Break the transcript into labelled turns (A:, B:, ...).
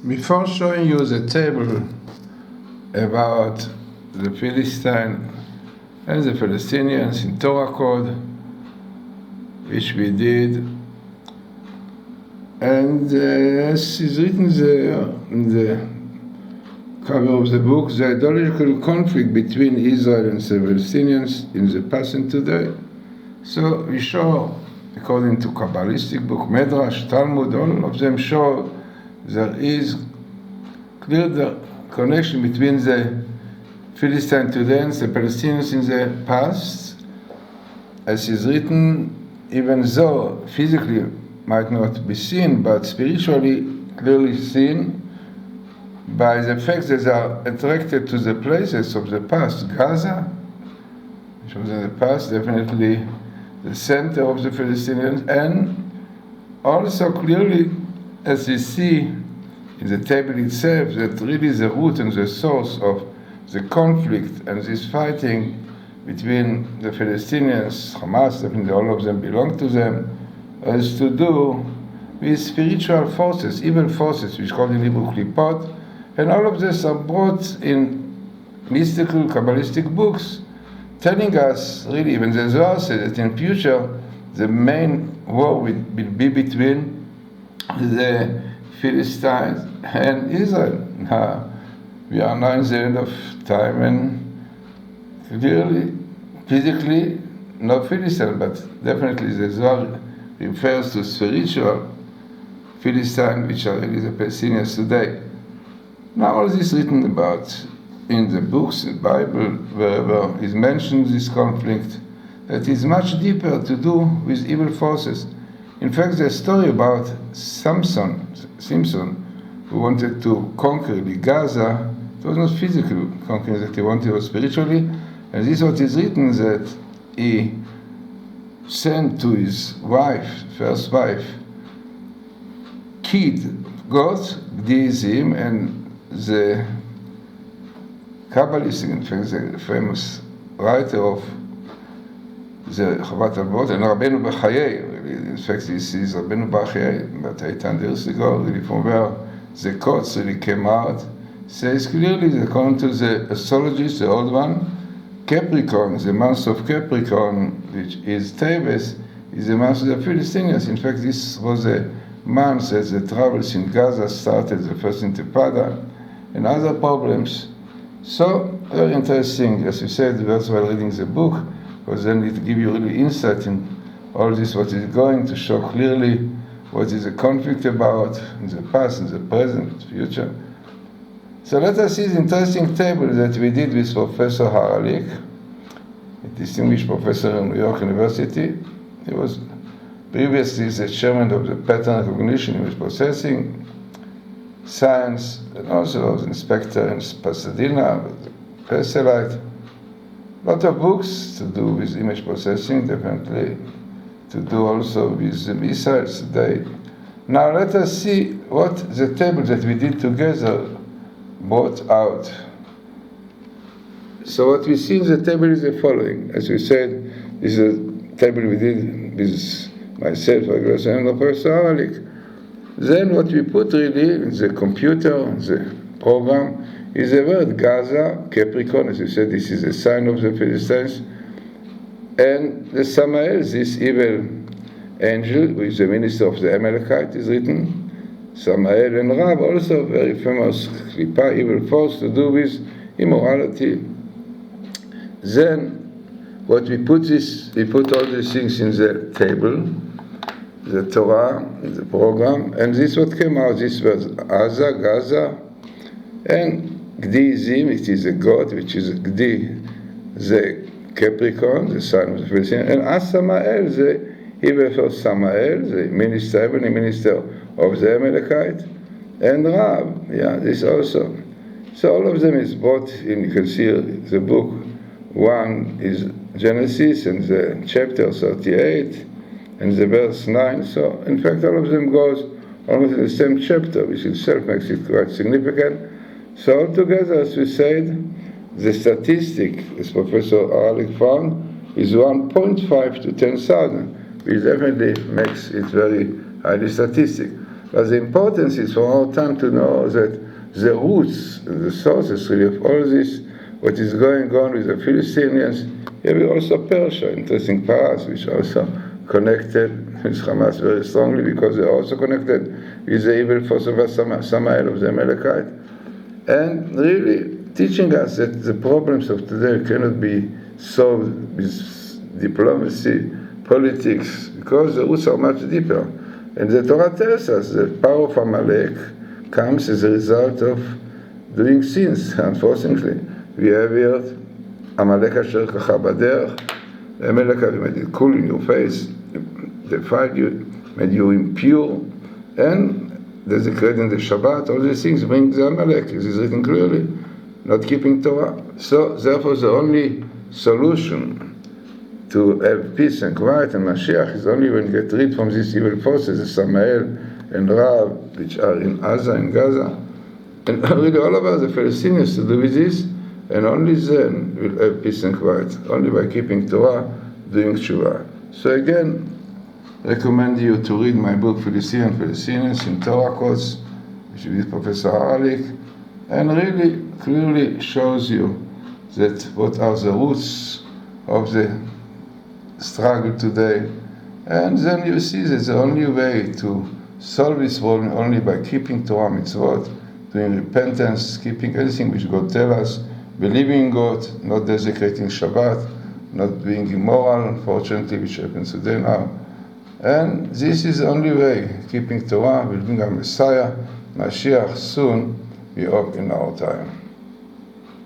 A: Before showing you the table about the Philistines and the Palestinians in Torah code, which we did, and as is written there in the cover of the book, the ideological conflict between Israel and the Palestinians in the past and today. So we show, according to Kabbalistic book, Medrash, Talmud, all of them show there is clear the connection between the Philistines today and the Palestinians in the past, as is written, even though physically might not be seen, but spiritually clearly seen by the fact that they are attracted to the places of the past. Gaza, which was in the past definitely the center of the Palestinians, and also clearly, as you see in the table itself, that really the root and the source of the conflict and this fighting between the Palestinians, Hamas, definitely all of them belong to them, has to do with spiritual forces, evil forces, which called in Hebrew klipot, and all of this are brought in mystical Kabbalistic books, telling us, really, even the Zohar says that in future the main war will be between the Philistines and Israel. Now, we are now in the end of time, and clearly, physically, not Philistine, but definitely the Zohar refers to spiritual Philistines, which are really the Palestinians today. Now, all this written about in the books, the Bible, wherever is mentioned this conflict, that is much deeper to do with evil forces. In fact, the story about Simpson, who wanted to conquer the Gaza, it was not physical conquering that he wanted, it was spiritually, and this is what is written, that he sent to his wife, first wife, goats, Glazerson, and the Kabbalist, in fact, the famous writer of the Chavat Albot, and Rabbeinu Bachayei, in fact, this is Rabbeinu Bachayei, about 800 years ago, really, from where the codes really came out, says clearly that according to the astrologist, the old one, Capricorn, the month of Capricorn, which is Teves, is the month of the Philistines. In fact, this was a month that the troubles in Gaza started, the first Intifada, and other problems. So, very interesting, as you said, that's while reading the book, because then it gives you really insight in all this, what is going to show clearly what is the conflict about in the past, in the present, future. So let us see the interesting table that we did with Professor Haralik, a distinguished professor in New York University. He was previously the chairman of the pattern recognition image processing science, and also was inspector in Pasadena, Perselite. A lot of books to do with image processing, definitely to do also with the missiles today. Now let us see what the table that we did together brought out. So what we see in the table is the following. As we said, this is a table we did with myself, Glazerson, and Professor Haralik. Then what we put really in the computer, the program, is the word Gaza, Capricorn. As you said, this is a sign of the Philistines. And the Samael, this evil angel, who is the minister of the Amalekite, is written. Samael and Rab, also very famous Klipa, evil force to do with immorality. Then, what we put all these things in the table, the Torah, the program, and this what came out. This was Aza, Gaza, and Glazerson, it is a god, which is Gdi, the Capricorn, the sign of the Philistines, and Asamael, the evil for Samael, the minister, heavenly minister of the Amalekite, and Rab, this also. So all of them is brought in, you can see the book. One is Genesis, and the chapter 38, and the verse 9. So, in fact, all of them goes almost in the same chapter, which itself makes it quite significant. So, altogether, as we said, the statistic, as Professor Haralik found, is 1.5 to 10,000, which definitely makes it very highly statistic. But the importance is for our time to know that the roots, the sources really of all this, what is going on with the Philistines, here we also Persia, interesting parts, which also connected with Hamas very strongly because they're also connected with the evil force of Samael of the Amalekite. And really teaching us that the problems of today cannot be solved with diplomacy, politics, because the roots are much deeper. And the Torah tells us that the power of Amalek comes as a result of doing sins, unfortunately. We have heard, Amalek asher kacha baderech, Amalek made it cool in your face, they fight you, made you impure, and desecrated in the Shabbat, all these things bring the Amalek, as is written clearly, not keeping Torah. So, therefore, the only solution to have peace and quiet and Mashiach is only when we get rid from these evil forces, the Samael and Rav, which are in Gaza, and really all of us, the Palestinians, to do with this, and only then we'll have peace and quiet, only by keeping Torah, doing Tshuva. So again, recommend you to read my book, Philistines in Torah course, which is Professor Haralik, and really clearly shows you that what are the roots of the struggle today, and then you see that the only way to solve this problem only by keeping Torah mitzvot, doing repentance, keeping everything which God tells us, believing in God, not desecrating Shabbat, not being immoral, unfortunately, which happens today now. And this is the only way, keeping Torah, believing on Messiah, Mashiach soon, we hope in our time.